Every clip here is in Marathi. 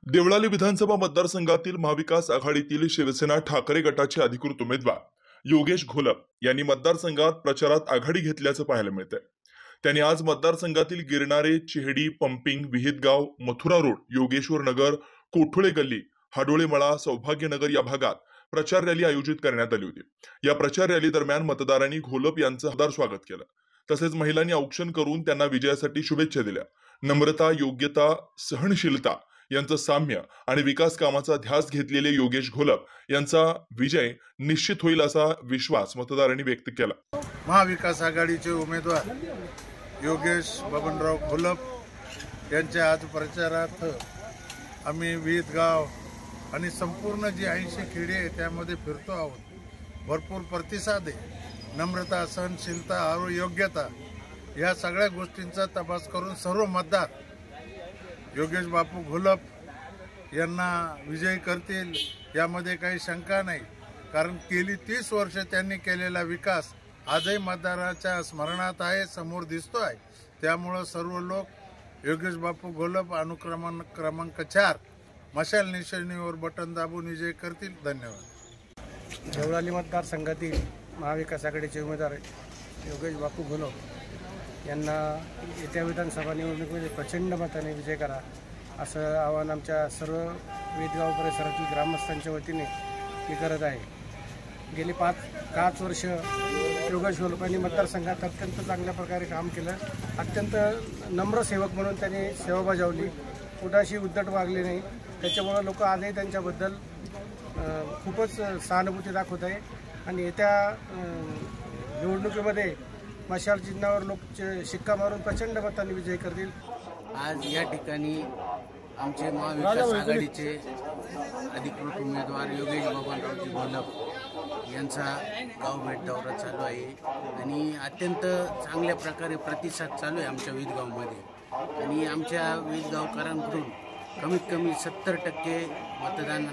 देवळाली विधानसभा मतदारसंघातील महाविकास आघाडीतील शिवसेना ठाकरे गटाचे अधिकृत उमेदवार योगेश घोलप यांनी मतदारसंघात प्रचारात आघाडी घेतल्याचं पाहायला मिळतंय। त्यांनी आज मतदारसंघातील गिरणारे, चिहडी, पंपिंग, विहितगाव, मथुरा रोड, योगेश्वर नगर, कोठुळे गल्ली, हाडोळे मळा, सौभाग्यनगर या भागात प्रचार रॅली आयोजित करण्यात आली होती। या प्रचार रॅली दरम्यान मतदारांनी घोलप यांचं जोरदार स्वागत केलं। तसेच महिलांनी औक्षण करून त्यांना विजयासाठी शुभेच्छा दिल्या। नम्रता, योग्यता, सहनशीलता यांचं साम्य आणि विकास कामाचा ध्यास घेतलेले योगेश घोलप यांचा विजय निश्चित होईल असा विश्वास मतदारांनी व्यक्त केला। महाविकास आघाडीचे उमेदवार योगेश बबनराव घोलप यांच्या आज प्रचारात आम्ही विहितगाव आणि संपूर्ण जी 80 खेडी आहे त्यामध्ये फिरतो आहोत। भरपूर प्रतिसाद आहे। नम्रता, सहनशीलता, योग्यता या सगळ्या गोष्टींचा तपास करून सर्व मतदार योगेश बापू घोलप यांना विजयी करतील यामध्ये काही शंका नाही। कारण गेली 30 वर्ष त्यांनी केलेला विकास आजही मतदाराच्या स्मरणात आहे, समोर दिसतो आहे। त्यामुळे सर्व लोक योगेश बापू घोलप क्रमांक 4 मशाल निशाणीवर बटन दाबून विजय करतील। धन्यवाद। देवळाली मतदारसंघातील महाविकास आघाडीचे उमेदवार योगेश बापू घोलप यांना येत्या विधानसभा निवडणुकीमध्ये प्रचंड मताने विजय करा असं आवाहन आमच्या सर्व विहितगाव परिसरातील ग्रामस्थांच्या वतीने मी करत आहे। गेली 5 वर्ष योगेश घोलपांनी मतदारसंघात अत्यंत चांगल्या प्रकारे काम केलं। अत्यंत नम्र सेवक म्हणून त्यांनी सेवा बजावली, कुणाशी उद्धट वागले नाही। त्याच्यामुळे लोक आजही त्यांच्याबद्दल खूपच सहानुभूती दाखवत आहे आणि येत्या निवडणुकीमध्ये मशाल चिन्हावर लोक शिक्का मारून प्रचंड मतांनी विजय करतील। आज या ठिकाणी आमचे महाविकास आघाडीचे अधिकृत उमेदवार योगेश बबनरावजी घोलप यांचा गाव भेट दौरा चालू आहे आणि अत्यंत चांगल्या प्रकारे प्रतिसाद चालू आहे आमच्या विहितगावमध्ये। आणि आमच्या विहितगावकरांकडून कमीत कमी 70% मतदान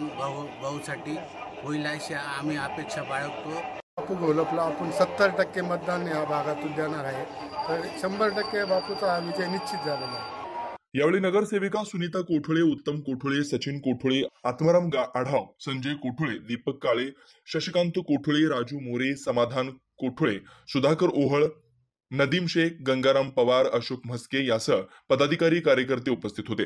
भाऊसाठी होईल अशी आम्ही अपेक्षा बाळगतो। बापू घोलपला आपण 70% मतदान या भागातून देणार आहे, तर 100% बापूचा विजय निश्चित झालेला आहे। यावेळी नगरसेविका सुनीता कोठुळे, उत्तम कोठुळे, सचिन कोठुळे, आत्माराम आढाव, संजय कोठुळे, दीपक काळे, शशिकांत कोठुळे, राजू मोरे, समाधान कोठुळे, सुधाकर ओहळ, नदीम शेख, गंगाराम पवार, अशोक म्हस्के यासह पदाधिकारी कार्यकर्ते उपस्थित होते।